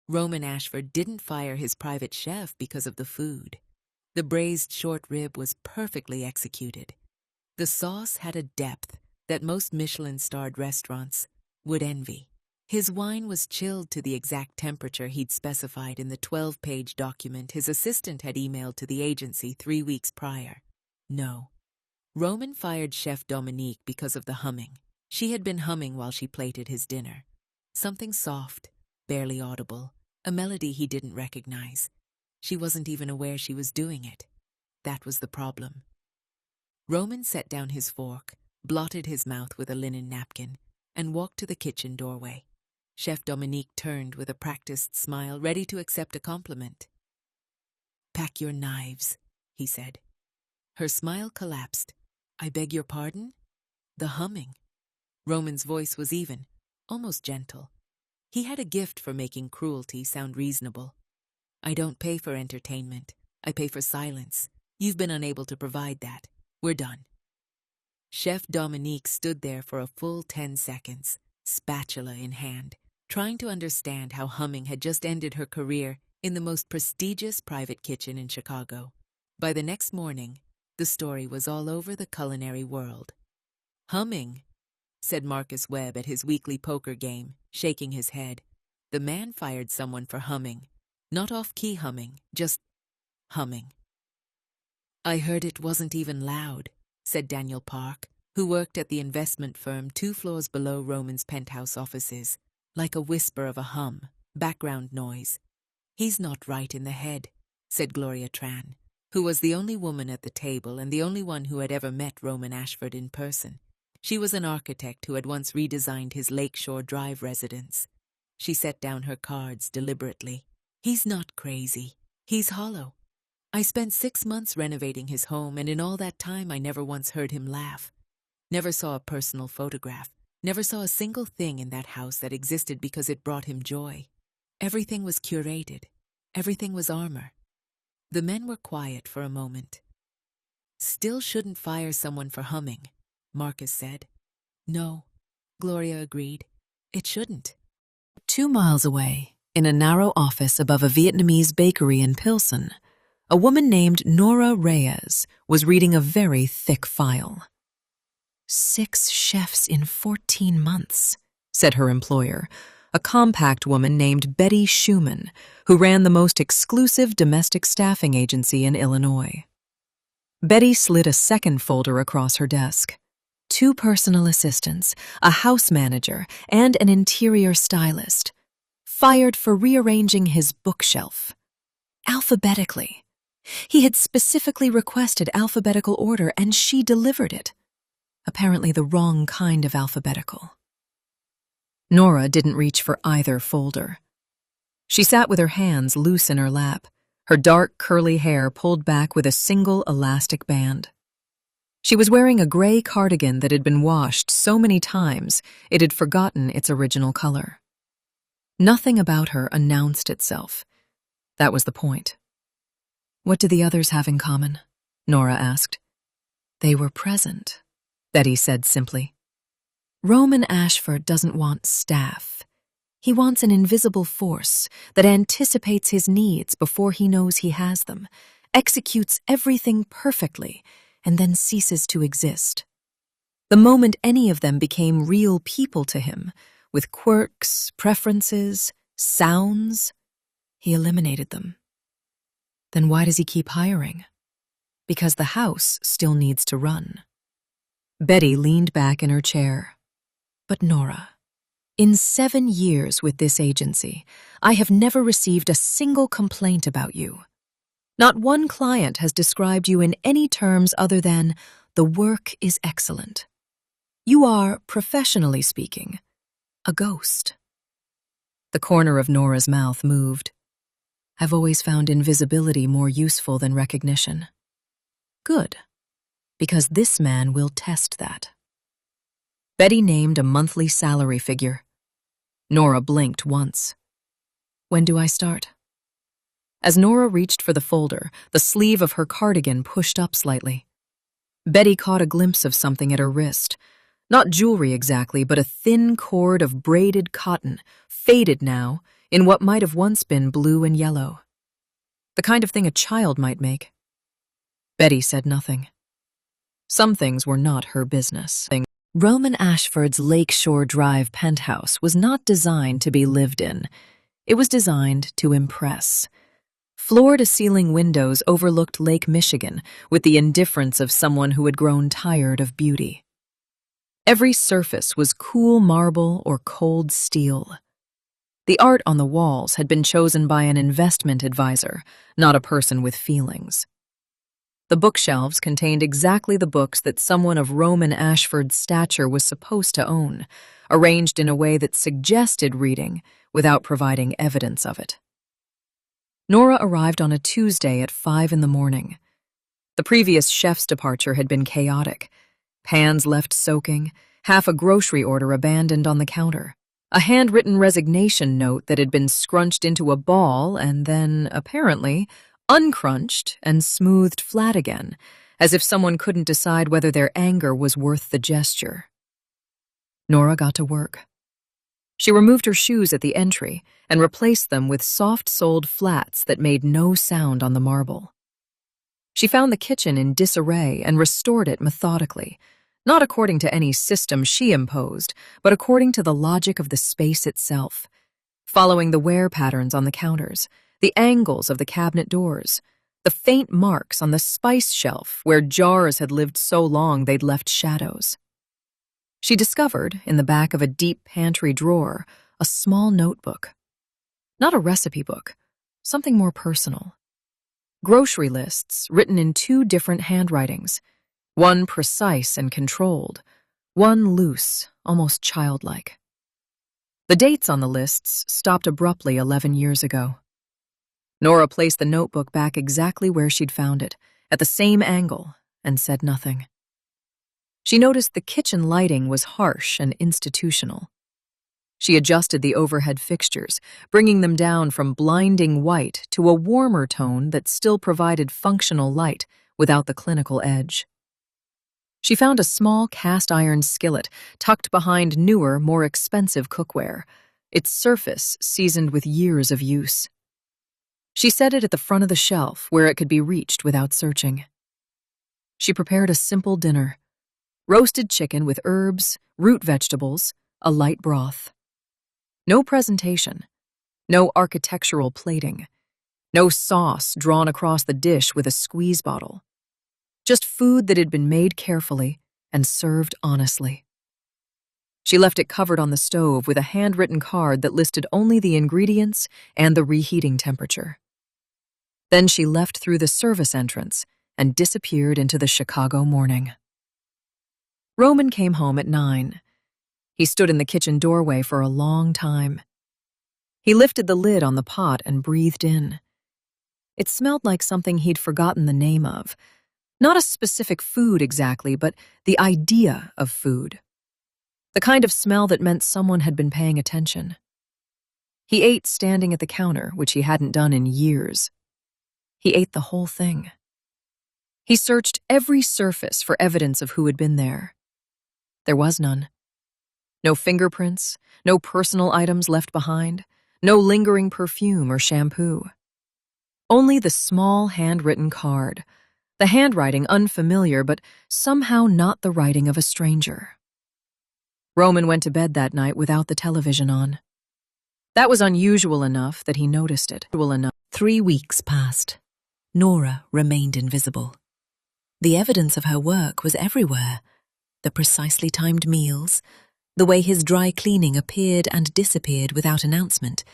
Roman Ashford didn't fire his private chef because of the food. The braised short rib was perfectly executed. The sauce had a depth that most Michelin-starred restaurants would envy. His wine was chilled to the exact temperature he'd specified in the 12-page document his assistant had emailed to the agency 3 weeks prior. No. Roman fired Chef Dominique because of the humming. She had been humming while she plated his dinner. Something soft, barely audible, a melody he didn't recognize. She wasn't even aware she was doing it. That was the problem. Roman set down his fork, blotted his mouth with a linen napkin, and walked to the kitchen doorway. Chef Dominique turned with a practiced smile, ready to accept a compliment. "Pack your knives," he said. Her smile collapsed. "I beg your pardon?" The humming. Roman's voice was even, almost gentle. He had a gift for making cruelty sound reasonable. "I don't pay for entertainment. I pay for silence. You've been unable to provide that. We're done." Chef Dominique stood there for a full 10 seconds, spatula in hand, trying to understand how humming had just ended her career in the most prestigious private kitchen in Chicago. By the next morning, the story was all over the culinary world. "Humming," said Marcus Webb at his weekly poker game, shaking his head. The man fired someone for humming. Not off-key humming, just humming. "I heard it wasn't even loud," said Daniel Park, who worked at the investment firm 2 floors below Roman's penthouse offices. "Like a whisper of a hum, background noise." "He's not right in the head," said Gloria Tran, who was the only woman at the table and the only one who had ever met Roman Ashford in person. She was an architect who had once redesigned his Lakeshore Drive residence. She set down her cards deliberately. "He's not crazy. He's hollow. I spent 6 months renovating his home, and in all that time I never once heard him laugh. Never saw a personal photograph. Never saw a single thing in that house that existed because it brought him joy. Everything was curated. Everything was armor." The men were quiet for a moment. "Still shouldn't fire someone for humming," Marcus said. "No," Gloria agreed. "It shouldn't." 2 miles away, in a narrow office above a Vietnamese bakery in Pilsen, a woman named Nora Reyes was reading a very thick file. 6 chefs in 14 months, said her employer, a compact woman named Betty Schumann, who ran the most exclusive domestic staffing agency in Illinois. Betty slid a second folder across her desk. 2 personal assistants, a house manager, and an interior stylist. Fired for rearranging his bookshelf. Alphabetically. He had specifically requested alphabetical order, and she delivered it. Apparently the wrong kind of alphabetical. Nora didn't reach for either folder. She sat with her hands loose in her lap, her dark curly hair pulled back with a single elastic band. She was wearing a gray cardigan that had been washed so many times it had forgotten its original color. Nothing about her announced itself. That was the point. "What do the others have in common?" Nora asked. "They were present," Betty said simply. "Roman Ashford doesn't want staff. He wants an invisible force that anticipates his needs before he knows he has them, executes everything perfectly, and then ceases to exist. The moment any of them became real people to him, with quirks, preferences, sounds, he eliminated them. Then why does he keep hiring? Because the house still needs to run." Betty leaned back in her chair. "But Nora, in 7 years with this agency, I have never received a single complaint about you. Not one client has described you in any terms other than, the work is excellent. You are, professionally speaking, a ghost." The corner of Nora's mouth moved. "I've always found invisibility more useful than recognition." "Good, because this man will test that." Betty named a monthly salary figure. Nora blinked once. "When do I start?" As Nora reached for the folder, the sleeve of her cardigan pushed up slightly. Betty caught a glimpse of something at her wrist. Not jewelry exactly, but a thin cord of braided cotton, faded now, in what might have once been blue and yellow. The kind of thing a child might make. Betty said nothing. Some things were not her business. Roman Ashford's Lakeshore Drive penthouse was not designed to be lived in. It was designed to impress. Floor-to-ceiling windows overlooked Lake Michigan with the indifference of someone who had grown tired of beauty. Every surface was cool marble or cold steel. The art on the walls had been chosen by an investment advisor, not a person with feelings. The bookshelves contained exactly the books that someone of Roman Ashford's stature was supposed to own, arranged in a way that suggested reading without providing evidence of it. Nora arrived on a Tuesday at 5 in the morning. The previous chef's departure had been chaotic. Pans left soaking, half a grocery order abandoned on the counter, a handwritten resignation note that had been scrunched into a ball and then, apparently, uncrunched and smoothed flat again, as if someone couldn't decide whether their anger was worth the gesture. Nora got to work. She removed her shoes at the entry and replaced them with soft-soled flats that made no sound on the marble. She found the kitchen in disarray and restored it methodically, not according to any system she imposed, but according to the logic of the space itself, following the wear patterns on the counters, the angles of the cabinet doors, the faint marks on the spice shelf where jars had lived so long they'd left shadows. She discovered, in the back of a deep pantry drawer, a small notebook. Not a recipe book, something more personal. Grocery lists written in 2 different handwritings, one precise and controlled, one loose, almost childlike. The dates on the lists stopped abruptly 11 years ago. Nora placed the notebook back exactly where she'd found it, at the same angle, and said nothing. She noticed the kitchen lighting was harsh and institutional. She adjusted the overhead fixtures, bringing them down from blinding white to a warmer tone that still provided functional light without the clinical edge. She found a small cast-iron skillet tucked behind newer, more expensive cookware, its surface seasoned with years of use. She set it at the front of the shelf where it could be reached without searching. She prepared a simple dinner: roasted chicken with herbs, root vegetables, a light broth. No presentation, no architectural plating, no sauce drawn across the dish with a squeeze bottle. Just food that had been made carefully and served honestly. She left it covered on the stove with a handwritten card that listed only the ingredients and the reheating temperature. Then she left through the service entrance and disappeared into the Chicago morning. Roman came home at 9. He stood in the kitchen doorway for a long time. He lifted the lid on the pot and breathed in. It smelled like something he'd forgotten the name of. Not a specific food exactly, but the idea of food. The kind of smell that meant someone had been paying attention. He ate standing at the counter, which he hadn't done in years. He ate the whole thing. He searched every surface for evidence of who had been there. There was none. No fingerprints, no personal items left behind, no lingering perfume or shampoo. Only the small handwritten card, the handwriting unfamiliar but somehow not the writing of a stranger. Roman went to bed that night without the television on. That was unusual enough that he noticed it. 3 weeks passed. Nora remained invisible. The evidence of her work was everywhere. The precisely timed meals, the way his dry cleaning appeared and disappeared without announcement,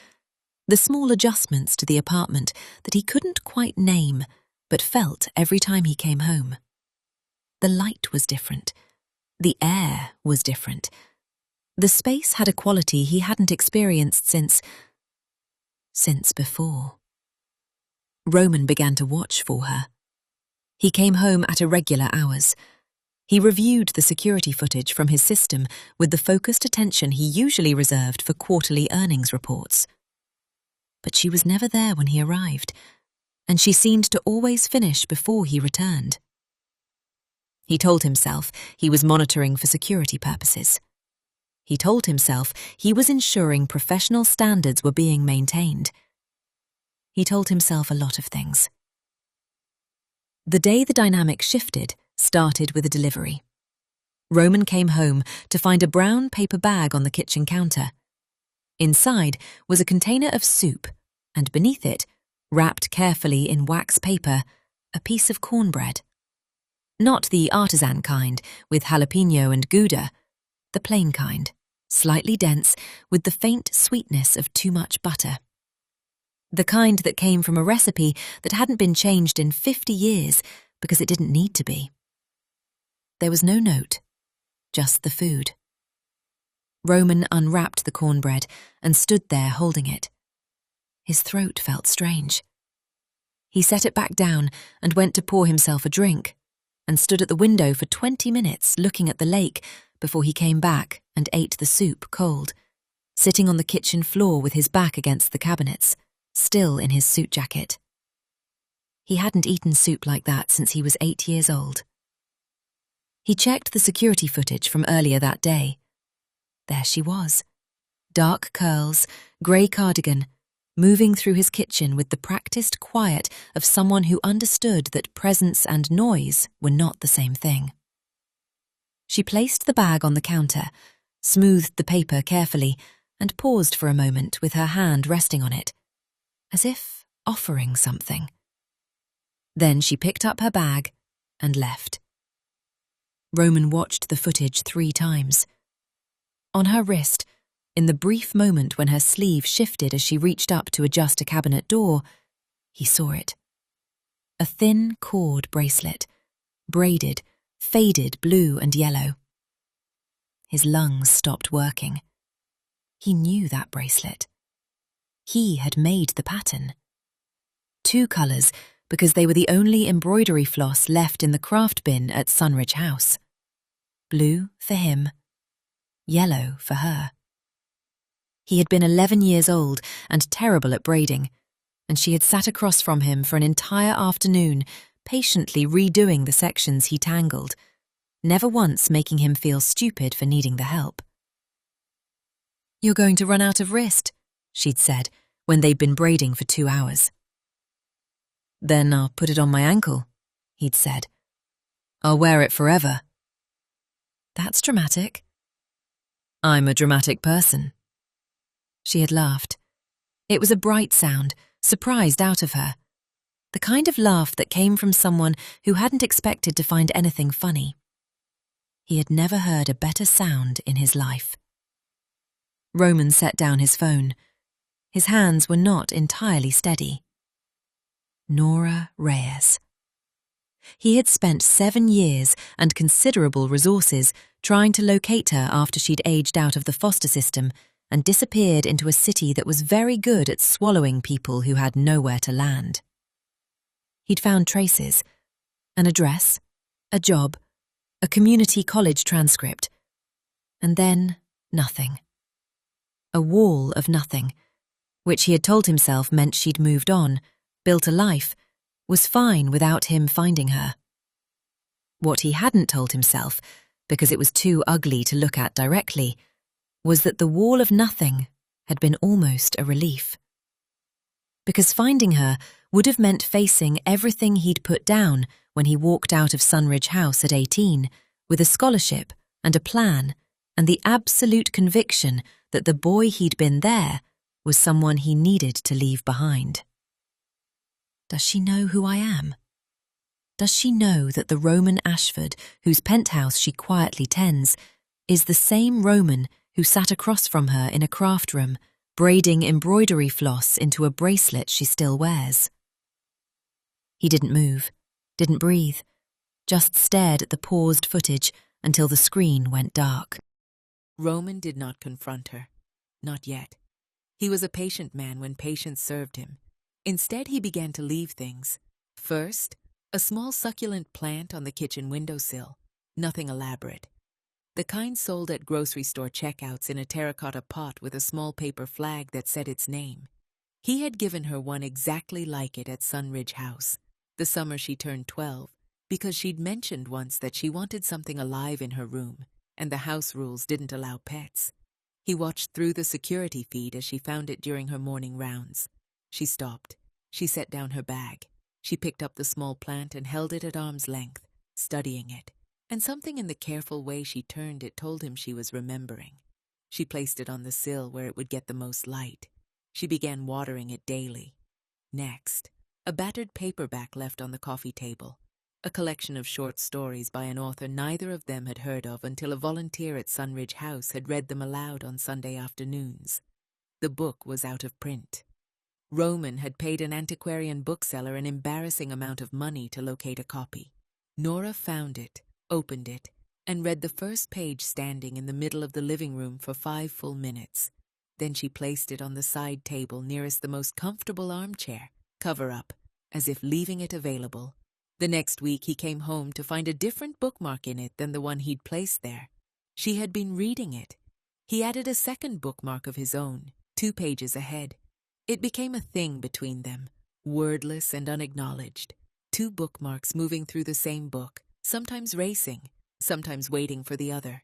the small adjustments to the apartment that he couldn't quite name but felt every time he came home. The light was different. The air was different. The space had a quality he hadn't experienced since before. Roman began to watch for her. He came home at irregular hours. He reviewed the security footage from his system with the focused attention he usually reserved for quarterly earnings reports. But she was never there when he arrived, and she seemed to always finish before he returned. He told himself he was monitoring for security purposes. He told himself he was ensuring professional standards were being maintained. He told himself a lot of things. The day the dynamic shifted started with a delivery. Roman came home to find a brown paper bag on the kitchen counter. Inside was a container of soup, and beneath it, wrapped carefully in wax paper, a piece of cornbread. Not the artisan kind, with jalapeno and Gouda, the plain kind, slightly dense, with the faint sweetness of too much butter. The kind that came from a recipe that hadn't been changed in 50 years because it didn't need to be. There was no note, just the food. Roman unwrapped the cornbread and stood there holding it. His throat felt strange. He set it back down and went to pour himself a drink, and stood at the window for 20 minutes looking at the lake before he came back and ate the soup cold, sitting on the kitchen floor with his back against the cabinets, still in his suit jacket. He hadn't eaten soup like that since he was 8 years old. He checked the security footage from earlier that day. There she was, dark curls, grey cardigan, moving through his kitchen with the practiced quiet of someone who understood that presence and noise were not the same thing. She placed the bag on the counter, smoothed the paper carefully, and paused for a moment with her hand resting on it, as if offering something. Then she picked up her bag and left. Roman watched the footage 3 times. On her wrist, in the brief moment when her sleeve shifted as she reached up to adjust a cabinet door, he saw it. A thin cord bracelet, braided, faded blue and yellow. His lungs stopped working. He knew that bracelet. He had made the pattern. 2 colours, because they were the only embroidery floss left in the craft bin at Sunridge House. Blue for him, yellow for her. He had been 11 years old and terrible at braiding, and she had sat across from him for an entire afternoon, patiently redoing the sections he tangled, never once making him feel stupid for needing the help. "You're going to run out of wrist," she'd said, when they'd been braiding for 2 hours. "Then I'll put it on my ankle," he'd said. "I'll wear it forever." "That's dramatic." "I'm a dramatic person." She had laughed. It was a bright sound, surprised out of her. The kind of laugh that came from someone who hadn't expected to find anything funny. He had never heard a better sound in his life. Roman set down his phone. His hands were not entirely steady. Nora Reyes. He had spent 7 years and considerable resources trying to locate her after she'd aged out of the foster system and disappeared into a city that was very good at swallowing people who had nowhere to land. He'd found traces, an address, a job, a community college transcript, and then nothing. A wall of nothing, which he had told himself meant she'd moved on, built a life, was fine without him finding her. What he hadn't told himself, because it was too ugly to look at directly, was that the wall of nothing had been almost a relief. Because finding her would have meant facing everything he'd put down when he walked out of Sunridge House at 18, with a scholarship and a plan and the absolute conviction that the boy he'd been there was someone he needed to leave behind. Does she know who I am? Does she know that the Roman Ashford, whose penthouse she quietly tends, is the same Roman who sat across from her in a craft room, braiding embroidery floss into a bracelet she still wears? He didn't move, didn't breathe, just stared at the paused footage until the screen went dark. Roman did not confront her. Not yet. He was a patient man when patience served him. Instead, he began to leave things. First, a small succulent plant on the kitchen windowsill, nothing elaborate. The kind sold at grocery store checkouts in a terracotta pot with a small paper flag that said its name. He had given her one exactly like it at Sunridge House, the summer she turned 12, because she'd mentioned once that she wanted something alive in her room, and the house rules didn't allow pets. He watched through the security feed as she found it during her morning rounds. She stopped. She set down her bag. She picked up the small plant and held it at arm's length, studying it. And something in the careful way she turned it told him she was remembering. She placed it on the sill where it would get the most light. She began watering it daily. Next, a battered paperback left on the coffee table. A collection of short stories by an author neither of them had heard of until a volunteer at Sunridge House had read them aloud on Sunday afternoons. The book was out of print. Roman had paid an antiquarian bookseller an embarrassing amount of money to locate a copy. Nora found it, opened it, and read the first page standing in the middle of the living room for 5 full minutes. Then she placed it on the side table nearest the most comfortable armchair, cover up, as if leaving it available. The next week he came home to find a different bookmark in it than the one he'd placed there. She had been reading it. He added a second bookmark of his own, 2 pages ahead. It became a thing between them, wordless and unacknowledged. 2 bookmarks moving through the same book, sometimes racing, sometimes waiting for the other.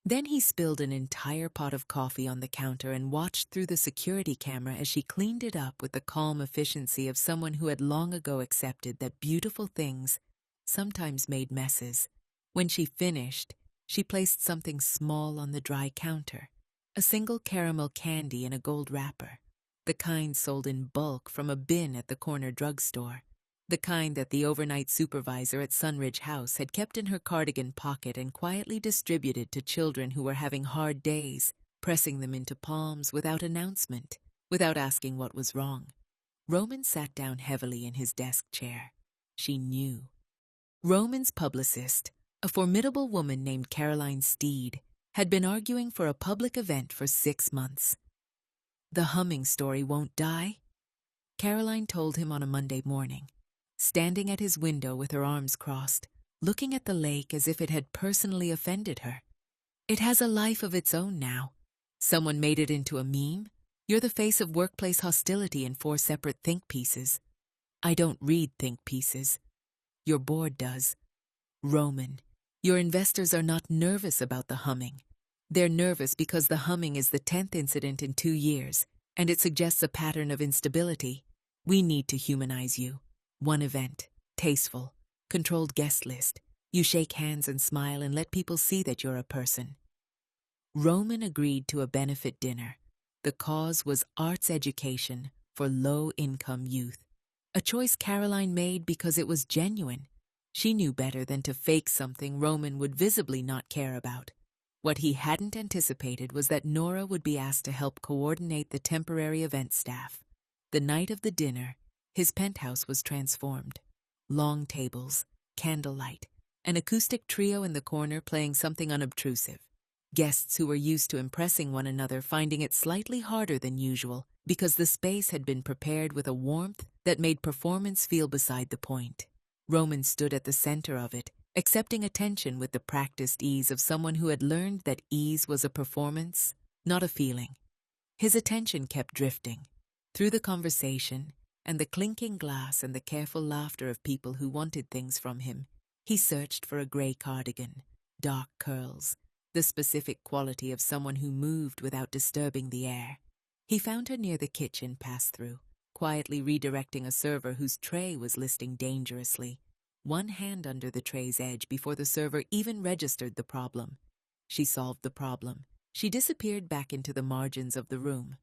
Then he spilled an entire pot of coffee on the counter and watched through the security camera as she cleaned it up with the calm efficiency of someone who had long ago accepted that beautiful things sometimes made messes. When she finished, she placed something small on the dry counter, a single caramel candy in a gold wrapper, the kind sold in bulk from a bin at the corner drugstore. The kind that the overnight supervisor at Sunridge House had kept in her cardigan pocket and quietly distributed to children who were having hard days, pressing them into palms without announcement, without asking what was wrong. Roman sat down heavily in his desk chair. She knew. Roman's publicist, a formidable woman named Caroline Steed, had been arguing for a public event for 6 months. The humming story won't die, Caroline told him on a Monday morning. Standing at his window with her arms crossed, looking at the lake as if it had personally offended her. It has a life of its own now. Someone made it into a meme. You're the face of workplace hostility in 4 separate think pieces. I don't read think pieces. Your board does. Roman, your investors are not nervous about the humming. They're nervous because the humming is the 10th incident in 2 years, and it suggests a pattern of instability. We need to humanize you. 1 event, tasteful, controlled guest list. You shake hands and smile and let people see that you're a person. Roman agreed to a benefit dinner. The cause was arts education for low-income youth. A choice Caroline made because it was genuine. She knew better than to fake something Roman would visibly not care about. What he hadn't anticipated was that Nora would be asked to help coordinate the temporary event staff. The night of the dinner, his penthouse was transformed. Long tables, candlelight, an acoustic trio in the corner playing something unobtrusive. Guests who were used to impressing one another finding it slightly harder than usual because the space had been prepared with a warmth that made performance feel beside the point. Roman stood at the center of it, accepting attention with the practiced ease of someone who had learned that ease was a performance, not a feeling. His attention kept drifting. Through the conversation, and the clinking glass and the careful laughter of people who wanted things from him, he searched for a gray cardigan, dark curls, the specific quality of someone who moved without disturbing the air. He found her near the kitchen pass-through, quietly redirecting a server whose tray was listing dangerously, 1 hand under the tray's edge before the server even registered the problem. She solved the problem. She disappeared back into the margins of the room.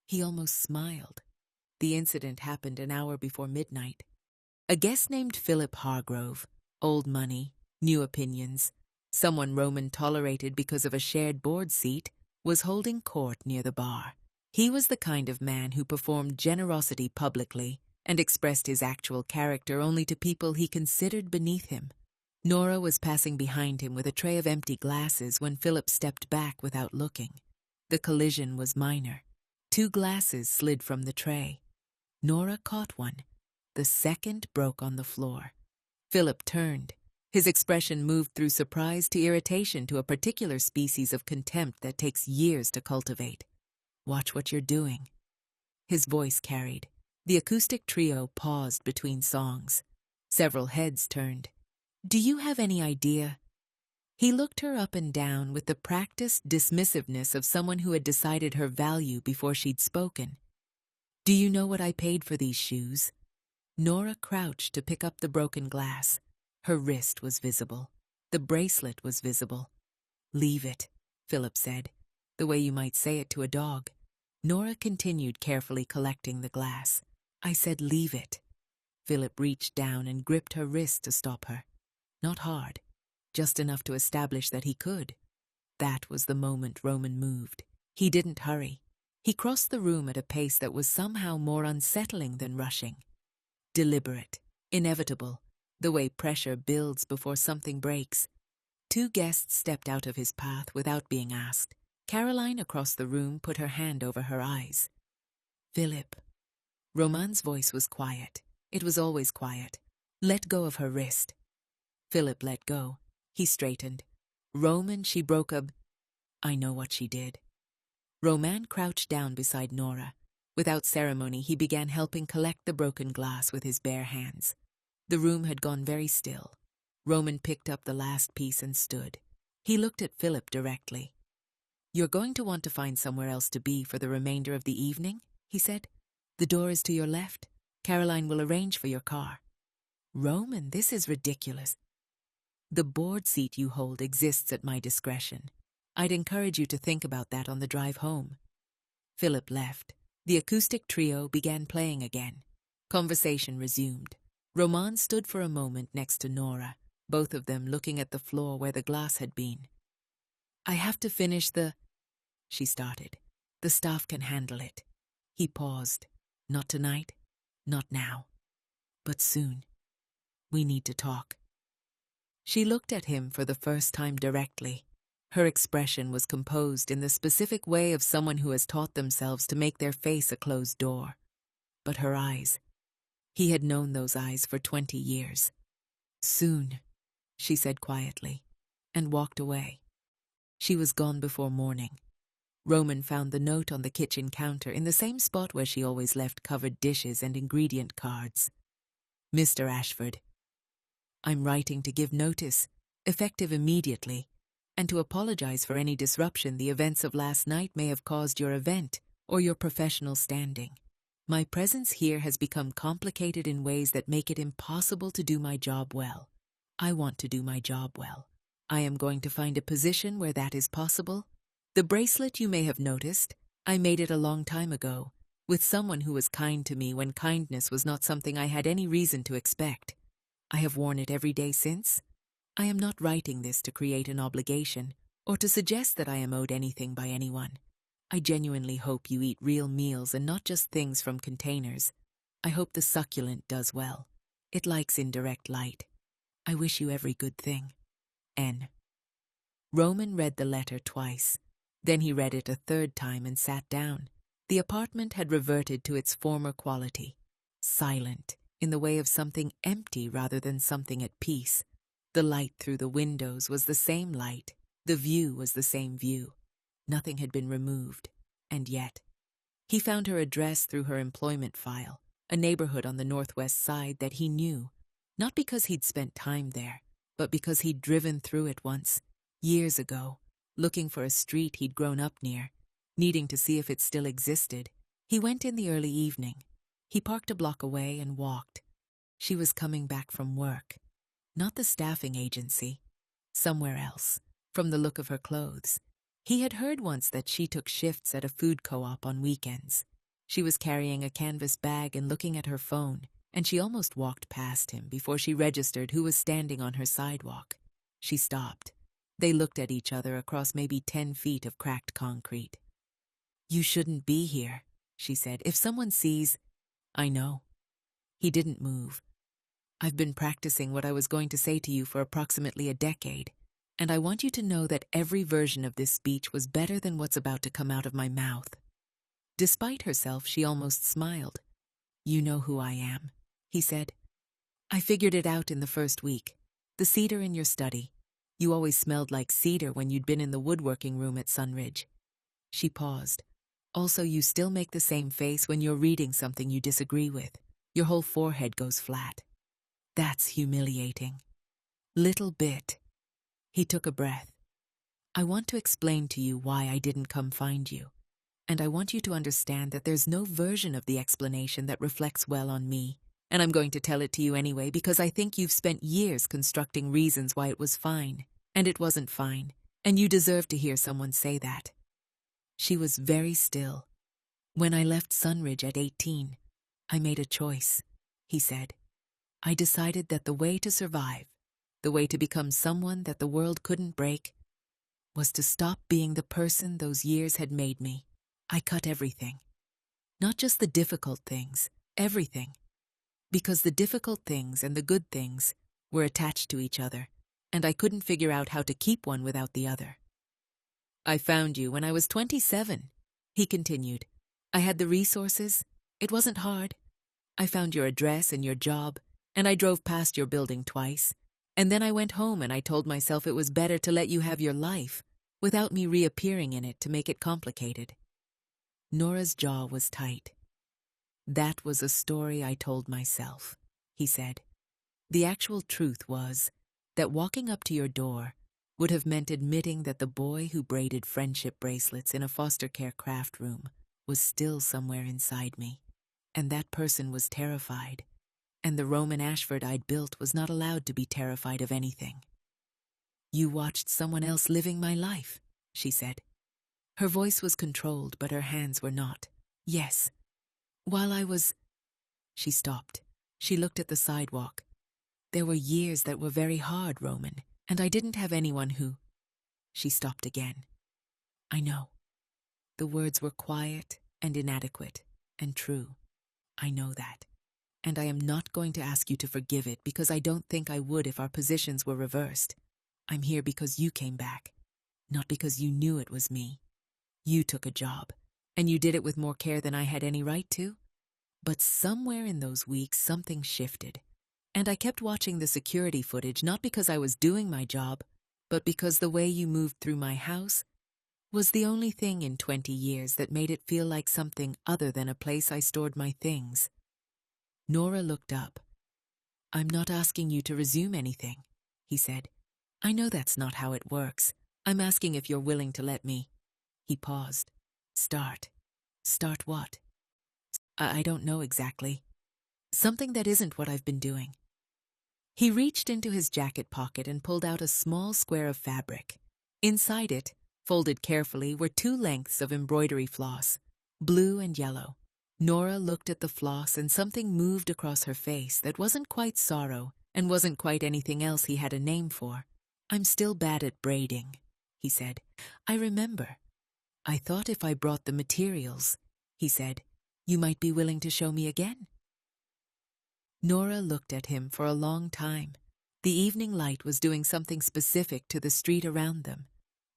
He almost smiled. The incident happened an hour before midnight. A guest named Philip Hargrove, old money, new opinions, someone Roman tolerated because of a shared board seat, was holding court near the bar. He was the kind of man who performed generosity publicly and expressed his actual character only to people he considered beneath him. Nora was passing behind him with a tray of empty glasses when Philip stepped back without looking. The collision was minor. 2 glasses slid from the tray. Nora caught one. The second broke on the floor. Philip turned. His expression moved through surprise to irritation to a particular species of contempt that takes years to cultivate. Watch what you're doing. His voice carried. The acoustic trio paused between songs. Several heads turned. Do you have any idea? He looked her up and down with the practiced dismissiveness of someone who had decided her value before she'd spoken. "Do you know what I paid for these shoes?" Nora crouched to pick up the broken glass. Her wrist was visible. The bracelet was visible. "Leave it," Philip said, the way you might say it to a dog. Nora continued carefully collecting the glass. "I said leave it." Philip reached down and gripped her wrist to stop her. Not hard, just enough to establish that he could. That was the moment Roman moved. He didn't hurry. He crossed the room at a pace that was somehow more unsettling than rushing. Deliberate, inevitable, the way pressure builds before something breaks. 2 guests stepped out of his path without being asked. Caroline across the room put her hand over her eyes. "Philip." Roman's voice was quiet. It was always quiet. "Let go of her wrist." Philip let go. He straightened. "Roman, she broke a—" "I know what she did." Roman crouched down beside Nora. Without ceremony, he began helping collect the broken glass with his bare hands. The room had gone very still. Roman picked up the last piece and stood. He looked at Philip directly. "You're going to want to find somewhere else to be for the remainder of the evening," he said. "The door is to your left. Caroline will arrange for your car." "Roman, this is ridiculous." "The board seat you hold exists at my discretion. I'd encourage you to think about that on the drive home." Philip left. The acoustic trio began playing again. Conversation resumed. Roman stood for a moment next to Nora, both of them looking at the floor where the glass had been. "I have to finish the—" she started. "The staff can handle it." He paused. "Not tonight, not now, but soon. We need to talk." She looked at him for the first time directly. Her expression was composed in the specific way of someone who has taught themselves to make their face a closed door. But her eyes, he had known those eyes for 20 years. "Soon," she said quietly, and walked away. She was gone before morning. Roman found the note on the kitchen counter in the same spot where she always left covered dishes and ingredient cards. "Mr. Ashford, I'm writing to give notice, effective immediately, and to apologize for any disruption the events of last night may have caused your event or your professional standing. My presence here has become complicated in ways that make it impossible to do my job well. I want to do my job well. I am going to find a position where that is possible. The bracelet you may have noticed, I made it a long time ago, with someone who was kind to me when kindness was not something I had any reason to expect. I have worn it every day since. I am not writing this to create an obligation or to suggest that I am owed anything by anyone. I genuinely hope you eat real meals and not just things from containers. I hope the succulent does well. It likes indirect light. I wish you every good thing. N." Roman read the letter twice. Then he read it a third time and sat down. The apartment had reverted to its former quality. Silent, in the way of something empty rather than something at peace. The light through the windows was the same light. The view was the same view. Nothing had been removed. And yet, he found her address through her employment file, a neighborhood on the northwest side that he knew, not because he'd spent time there, but because he'd driven through it once, years ago, looking for a street he'd grown up near, needing to see if it still existed. He went in the early evening. He parked a block away and walked. She was coming back from work. Not the staffing agency. Somewhere else, from the look of her clothes. He had heard once that she took shifts at a food co-op on weekends. She was carrying a canvas bag and looking at her phone, and she almost walked past him before she registered who was standing on her sidewalk. She stopped. They looked at each other across maybe 10 feet of cracked concrete. "You shouldn't be here," she said. "If someone sees—" "I know." He didn't move. "I've been practicing what I was going to say to you for approximately a decade, and I want you to know that every version of this speech was better than what's about to come out of my mouth." Despite herself, she almost smiled. "You know who I am," he said. "I figured it out in the first week. The cedar in your study. You always smelled like cedar when you'd been in the woodworking room at Sunridge." She paused. "Also, you still make the same face when you're reading something you disagree with. Your whole forehead goes flat. That's humiliating." "Little bit." He took a breath. I want to explain to you why I didn't come find you. And I want you to understand that there's no version of the explanation that reflects well on me. And I'm going to tell it to you anyway because I think you've spent years constructing reasons why it was fine. And it wasn't fine. And you deserve to hear someone say that. She was very still. When I left Sunridge at 18, I made a choice, he said. I decided that the way to survive, the way to become someone that the world couldn't break, was to stop being the person those years had made me. I cut everything. Not just the difficult things, everything. Because the difficult things and the good things were attached to each other, and I couldn't figure out how to keep one without the other. I found you when I was 27, he continued. I had the resources. It wasn't hard. I found your address and your job, and I drove past your building twice. And then I went home and I told myself it was better to let you have your life without me reappearing in it to make it complicated. Nora's jaw was tight. That was a story I told myself, he said. The actual truth was that walking up to your door would have meant admitting that the boy who braided friendship bracelets in a foster care craft room was still somewhere inside me, and that person was terrified, and the Roman Ashford I'd built was not allowed to be terrified of anything. You watched someone else living my life, she said. Her voice was controlled, but her hands were not. Yes. While I was... She stopped. She looked at the sidewalk. There were years that were very hard, Roman, and I didn't have anyone who... She stopped again. I know. The words were quiet and inadequate and true. I know that. And I am not going to ask you to forgive it because I don't think I would if our positions were reversed. I'm here because you came back, not because you knew it was me. You took a job, and you did it with more care than I had any right to. But somewhere in those weeks, something shifted. And I kept watching the security footage not because I was doing my job, but because the way you moved through my house was the only thing in 20 years that made it feel like something other than a place I stored my things. Nora looked up. I'm not asking you to resume anything, he said. I know that's not how it works. I'm asking if you're willing to let me. He paused. Start. Start what? I don't know exactly. Something that isn't what I've been doing. He reached into his jacket pocket and pulled out a small square of fabric. Inside it, folded carefully, were 2 lengths of embroidery floss, blue and yellow. Nora looked at the floss and something moved across her face that wasn't quite sorrow and wasn't quite anything else he had a name for. I'm still bad at braiding, he said. I remember. I thought if I brought the materials, he said, you might be willing to show me again. Nora looked at him for a long time. The evening light was doing something specific to the street around them,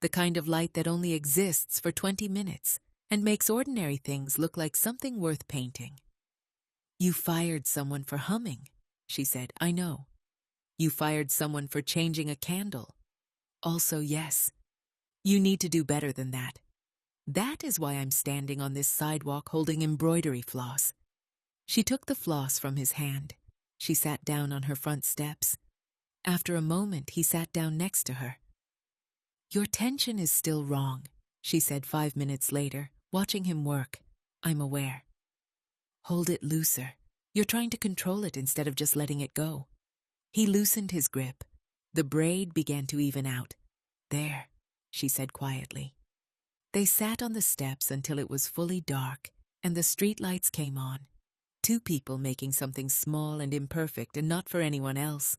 the kind of light that only exists for 20 minutes and makes ordinary things look like something worth painting. You fired someone for humming, she said. I know. You fired someone for changing a candle. Also, yes. You need to do better than that. That is why I'm standing on this sidewalk holding embroidery floss. She took the floss from his hand. She sat down on her front steps. After a moment, he sat down next to her. Your tension is still wrong, she said 5 minutes later, watching him work. I'm aware. Hold it looser. You're trying to control it instead of just letting it go. He loosened his grip. The braid began to even out. There, she said quietly. They sat on the steps until it was fully dark and the streetlights came on. 2 people making something small and imperfect and not for anyone else.